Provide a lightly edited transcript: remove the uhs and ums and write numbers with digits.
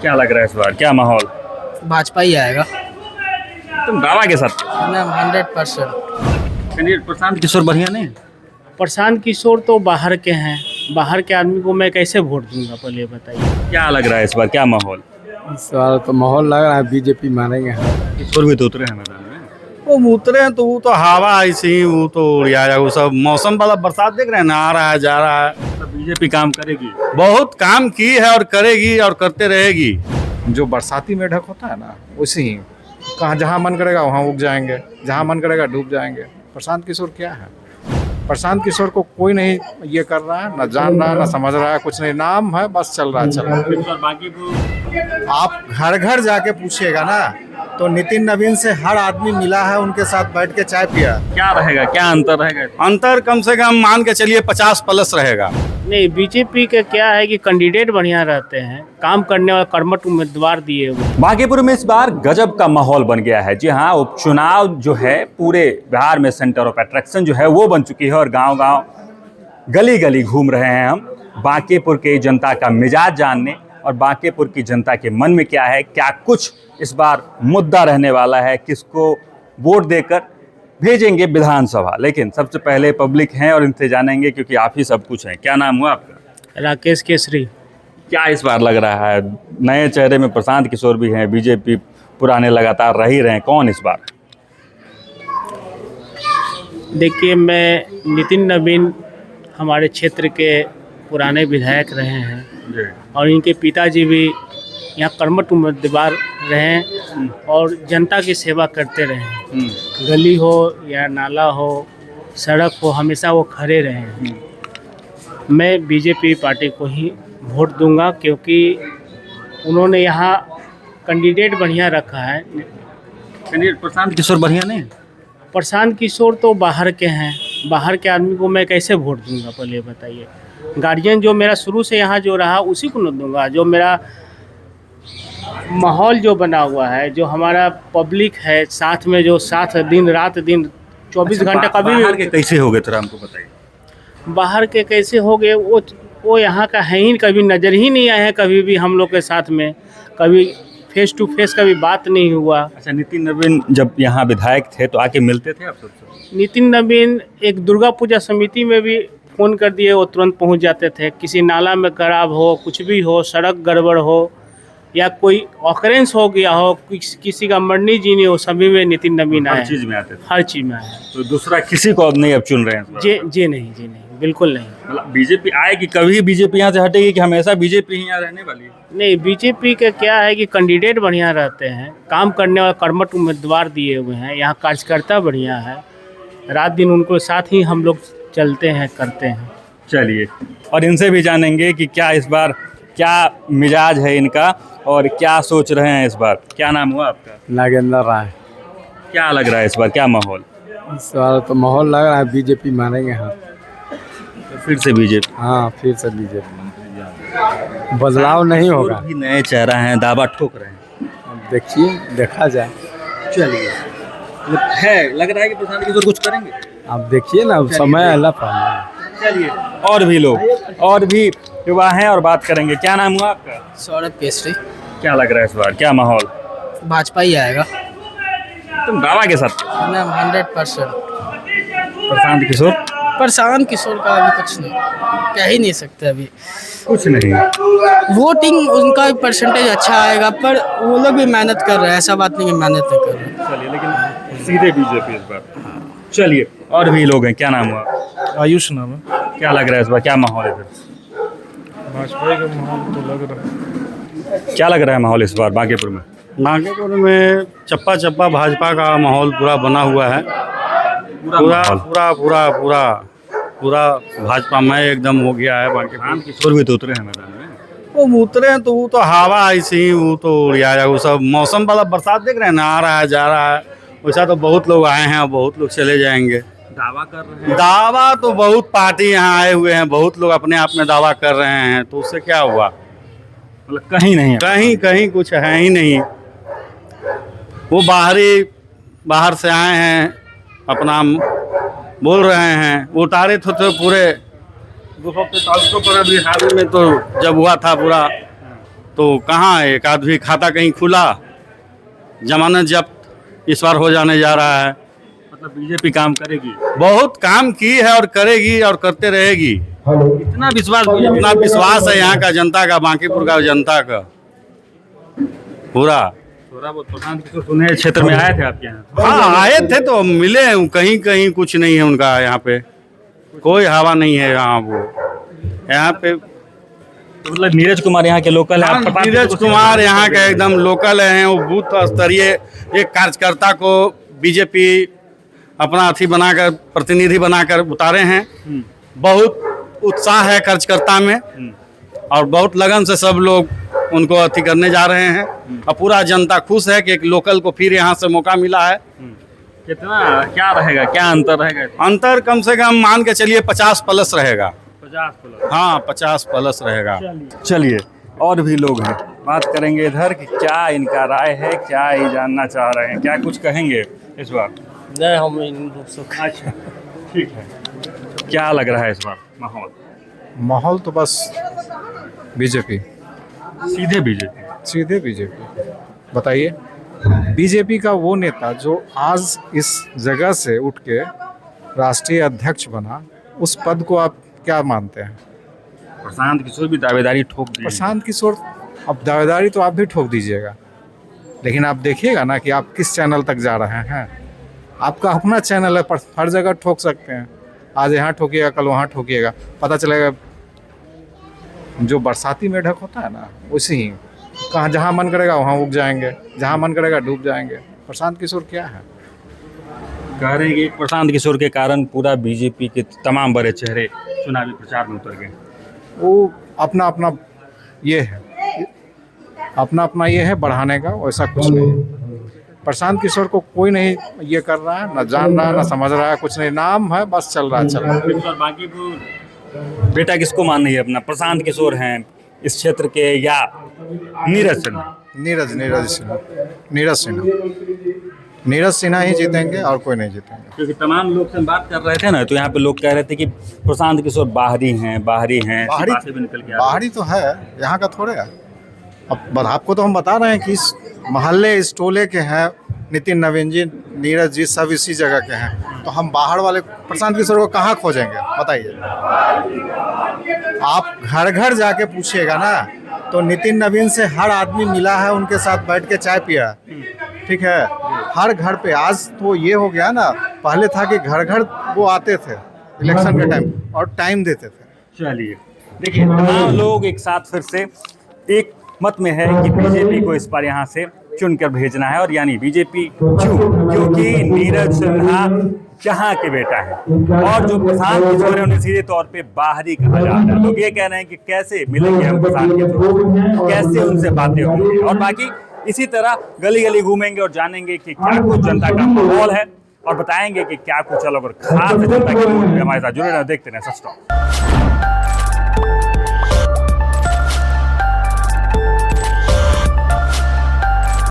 क्या लग रहा है इस बार, क्या माहौल? भाजपा ही आएगा। तुम दावा के साथ? मैम 100%। कैंडिडेट प्रशांत किशोर बढ़िया नहीं? प्रशांत किशोर तो बाहर के हैं, बाहर के आदमी को मैं कैसे वोट दूंगा, पहले ये बताइए। क्या लग रहा है इस बार, क्या माहौल? इस बार तो माहौल लग रहा है बीजेपी मारेंगे। किशोर भी तो उतरे हैं मैदान में। वो उतरे हैं तो वो तो हवा ऐसी ही वो तो उड़ जाएगा। वो सब मौसम वाला बरसात देख रहे हैं ना, आ रहा है जा रहा है। तो बीजेपी काम करेगी? बहुत काम की है और करेगी और करते रहेगी। जो बरसाती मेढक होता है ना, उसी कहाँ जहाँ मन करेगा वहाँ उग जाएंगे, जहाँ मन करेगा डूब जाएंगे। प्रशांत किशोर क्या है? प्रशांत किशोर को कोई नहीं ये कर रहा है, ना जान रहा है, ना समझ रहा है, कुछ नहीं, नाम है बस, चल रहा है। बाकी आप घर घर जाके पूछिएगा ना, तो नितिन नवीन से हर आदमी मिला है, उनके साथ बैठ के चाय पिया। क्या रहेगा, क्या अंतर रहेगा? अंतर कम से कम मान के चलिए 50+ रहेगा। नहीं, बीजेपी का क्या है कि कैंडिडेट बढ़िया रहते हैं, काम करने वाला कर्मठ उम्मीदवार दिए हुए हैं। बांकीपुर में इस बार गजब का माहौल बन गया है। जी हाँ, उपचुनाव जो है पूरे बिहार में सेंटर ऑफ अट्रैक्शन जो है वो बन चुकी है और गांव-गांव, गली-गली घूम रहे हैं हम बांकीपुर के जनता का मिजाज जानने और बांकीपुर की जनता के मन में क्या है, क्या कुछ इस बार मुद्दा रहने वाला है, किसको वोट देकर भेजेंगे विधानसभा। लेकिन सबसे पहले पब्लिक हैं और इनसे जानेंगे, क्योंकि आप ही सब कुछ हैं। क्या नाम हुआ आपका? राकेश केसरी। क्या इस बार लग रहा है, नए चेहरे में प्रशांत किशोर भी हैं, बीजेपी पुराने लगातार रह ही रहे हैं, कौन इस बार? देखिए, मैं नितिन नवीन हमारे क्षेत्र के पुराने विधायक रहे हैं और इनके पिताजी भी यहाँ कर्मठ उम्मीदवार रहे हैं और जनता की सेवा करते रहे हैं। गली हो या नाला हो, सड़क हो, हमेशा वो खड़े रहे हैं। मैं बीजेपी पार्टी को ही वोट दूंगा, क्योंकि उन्होंने यहाँ कैंडिडेट बढ़िया रखा है। कैंडिडेट प्रशांत किशोर बढ़िया नहीं? प्रशांत किशोर तो बाहर के हैं, बाहर के आदमी को मैं कैसे वोट दूंगा, पहले ये बताइए। गार्जियन जो मेरा शुरू से यहाँ जो रहा उसी को न दूंगा। जो मेरा माहौल जो बना हुआ है, जो हमारा पब्लिक है साथ में, जो साथ दिन रात दिन 24 घंटा कभी बाहर के कैसे हो गए थोड़ा हमको बताइए। बाहर के कैसे हो गए, वो यहाँ का है ही, कभी नज़र ही नहीं आए हैं कभी भी हम लोग के साथ में, कभी फेस टू फेस कभी बात नहीं हुआ। अच्छा, नितिन नवीन जब यहाँ विधायक थे तो आके मिलते थे आप सबसे? नितिन नवीन एक दुर्गा पूजा समिति में भी फ़ोन कर दिए, वो तुरंत पहुँच जाते थे। किसी नाला में खराब हो, कुछ भी हो, सड़क गड़बड़ हो या कोई ऑकरेंस हो गया हो, किसी का मरनी जीनी हो, सभी में नितिन नवीन आए। हर चीज़ में आते थे? हर चीज़ में आए। तो दूसरा किसी को अब नहीं अब चुन रहे हैं? जी नहीं, बिल्कुल नहीं। मतलब बीजेपी आएगी, कभी बीजेपी यहाँ से हटेगी कि हमेशा बीजेपी ही यहाँ रहने वाली है? नहीं, बीजेपी का क्या है कि कैंडिडेट बढ़िया रहते हैं, काम करने वाला कर्मठ उम्मीदवार दिए हुए हैं, यहाँ कार्यकर्ता बढ़िया है, रात दिन उनको साथ ही हम लोग चलते हैं, करते हैं। चलिए, और इनसे भी जानेंगे कि क्या इस बार क्या मिजाज है इनका और क्या सोच रहे हैं इस बार। क्या नाम हुआ आपका? नागेंद्र राय। क्या लग रहा है इस बार, क्या माहौल? इस बार तो माहौल लग रहा है बीजेपी मारेंगे। हाँ, तो फिर से बीजेपी? हाँ, फिर से बीजेपी। बदलाव नहीं होगा। भी नए चेहरा हैं, दावा ठोक रहे हैं। देखिए, देखा जाए। चलिए, है लग रहा है कि प्रशांत किशोर कुछ करेंगे। आप देखिए ना, समय अल्लाह पाए। चलिए, और भी लोग, और भी युवा हैं और बात करेंगे। क्या नाम हुआ आपका? सौरभ केसरी। क्या लग रहा है इस बार, क्या माहौल? भाजपा ही आएगा। तुम दावा के साथ? मैम 100%। प्रशांत किशोर? प्रशांत किशोर का अभी कुछ नहीं कह ही नहीं सकते अभी। कुछ नहीं। वोटिंग उनका भी परसेंटेज अच्छा आएगा, पर वो लोग भी मेहनत कर रहे हैं, ऐसा बात नहीं कि मेहनत नहीं कर रहे हैं। चलिए, लेकिन सीधे बीजेपी इस बार। चलिए, और भी लोग हैं। क्या नाम हुआ? आयुष नाम है। क्या लग रहा है इस बार, क्या माहौल है फिर? भाजपा का माहौल तो लग रहा है। क्या लग रहा है माहौल इस बार बांकीपुर में? बांकीपुर में चप्पा चप्पा भाजपा का माहौल पूरा बना हुआ है। पूरा पूरा पूरा पूरा पूरा भाजपा में एकदम हो गया है। बांकीपुर किशोर भी तो उतरे हैं मैदान में। वो उतरे हैं तो वो तो हवा ऐसी ही वो तो उड़ जाएगा। वो सब मौसम वाला बरसात देख रहे हैं ना, आ रहा है जा रहा है। वैसा तो बहुत लोग आए हैं और बहुत लोग चले जाएंगे। दावा कर रहे हैं? दावा तो बहुत पार्टी यहाँ आए हुए हैं, बहुत लोग अपने आप में दावा कर रहे हैं, तो उससे क्या हुआ? मतलब कहीं नहीं है? कहीं कुछ है ही नहीं। वो बाहर से आए हैं, अपना बोल रहे हैं। वो उतारे थे पूरे 245 पर, अभी हाल में तो जब हुआ था पूरा तो कहाँ एक आदमी खाता कहीं खुला, जमानत जब्त इस बार हो जाने जा रहा है। मतलब बीजेपी काम करेगी, बहुत काम की है और करेगी और करते रहेगी। इतना विश्वास इतना विश्वास है यहाँ का जनता का, बांकीपुर का जनता का पूरा। थोड़ा बहुत प्रशांत किशोर सुने क्षेत्र में आए थे आपके यहाँ? हाँ आए थे तो मिले, कहीं कहीं कुछ नहीं है उनका, यहाँ पे कोई हवा नहीं है यहाँ वो यहाँ पे। तो मतलब नीरज कुमार यहाँ के लोकल है? आप प्रशांत नीरज किशोर को कुमार यहाँ का एकदम लोकल है, वो बूथ स्तरीय एक कार्यकर्ता को बीजेपी अपना अथी बनाकर, प्रतिनिधि बनाकर उतारे हैं। बहुत उत्साह है कार्यकर्ता में और बहुत लगन से सब लोग उनको अथी करने जा रहे हैं और पूरा जनता खुश है कि एक लोकल को फिर यहाँ से मौका मिला है। कितना क्या रहेगा, क्या अंतर रहेगा? अंतर कम से कम मान के चलिए 50+ रहेगा। 50+। हाँ 50+ रहेगा। चलिए और भी लोग हैं, बात करेंगे इधर कि क्या इनका राय है, क्या ये जानना चाह रहे हैं, क्या कुछ कहेंगे इस बार? नहीं, हम इन लोग से अच्छा ठीक है, क्या लग रहा है इस बार माहौल? माहौल तो बस बीजेपी, सीधे बीजेपी। सीधे बीजेपी। बताइए, बीजेपी का वो नेता जो आज इस जगह से उठ के राष्ट्रीय अध्यक्ष बना, उस पद को आप क्या मानते हैं? प्रशांत किशोर भी दावेदारी ठोक दी। प्रशांत किशोर, अब दावेदारी तो आप भी ठोक दीजिएगा, लेकिन आप देखिएगा ना कि आप किस चैनल तक जा रहे हैं। आपका अपना चैनल है, पर हर जगह ठोक सकते हैं। आज यहाँ ठोकिएगा, कल वहाँ ठोकिएगा, पता चलेगा। जो बरसाती मेढक होता है ना, उसी ही कहाँ जहाँ मन करेगा वहाँ उग जाएंगे, जहाँ मन करेगा डूब जाएंगे। प्रशांत किशोर क्या है? कह रहे हैं कि प्रशांत किशोर के कारण पूरा बीजेपी के तमाम बड़े चेहरे चुनावी प्रचार में उतर गए। वो अपना अपना ये है, अपना अपना ये है बढ़ाने का, वैसा कुछ नहीं। प्रशांत किशोर को कोई नहीं ये कर रहा है, ना जान रहा है, ना समझ रहा है, कुछ नहीं। नाम है, बस चल रहा है। बांकीपुर बेटा किसको मान रही है अपना? प्रशांत किशोर हैं इस क्षेत्र के या नीरज सिन्हा? नीरज सिन्हा नीरज सिन्हा ही जीतेंगे और कोई नहीं जीतेंगे। क्योंकि तमाम लोग से बात कर रहे थे ना, तो यहाँ पे लोग कह रहे थे कि प्रशांत किशोर बाहरी हैं, बाहरी बातें भी निकल के आ रही हैं। बाहरी तो है, यहाँ का थोड़े है। अब आपको तो हम बता रहे हैं कि इस मोहल्ले, इस टोले के हैं नितिन नवीन जी, नीरज जी, सब इसी जगह के हैं। तो हम बाहर वाले प्रशांत किशोर को कहाँ खोजेंगे बताइए? आप घर घर जाके पूछिएगा ना, तो नितिन नवीन से हर आदमी मिला है, उनके साथ बैठ के चाय पिया, ठीक है, हर घर पे। आज तो ये हो गया ना, पहले था कि घर घर वो आते थे इलेक्शन के टाइम और टाइम देते थे। चलिए देखिए, तमाम लोग एक साथ फिर से एक मत में है कि बीजेपी को इस बार यहाँ से चुनकर भेजना है। और यानी बीजेपी क्यों? क्योंकि नीरज सिन्हा जहाँ के बेटा है और जो प्रशांत किशोर है उन्हें सीधे तौर पे बाहरी कहा जाता है। लोग ये कह रहे हैं कि कैसे मिलेंगे हम प्रशांत किशोर, कैसे उनसे बातें होंगी। और बाकी इसी तरह गली गली घूमेंगे और जानेंगे कि क्या कुछ जनता का माहौल है और बताएंगे कि क्या कुछ अलग और खास जनता के मूड में। हमारे साथ जुड़े रहें, देखते रहें सच टॉक।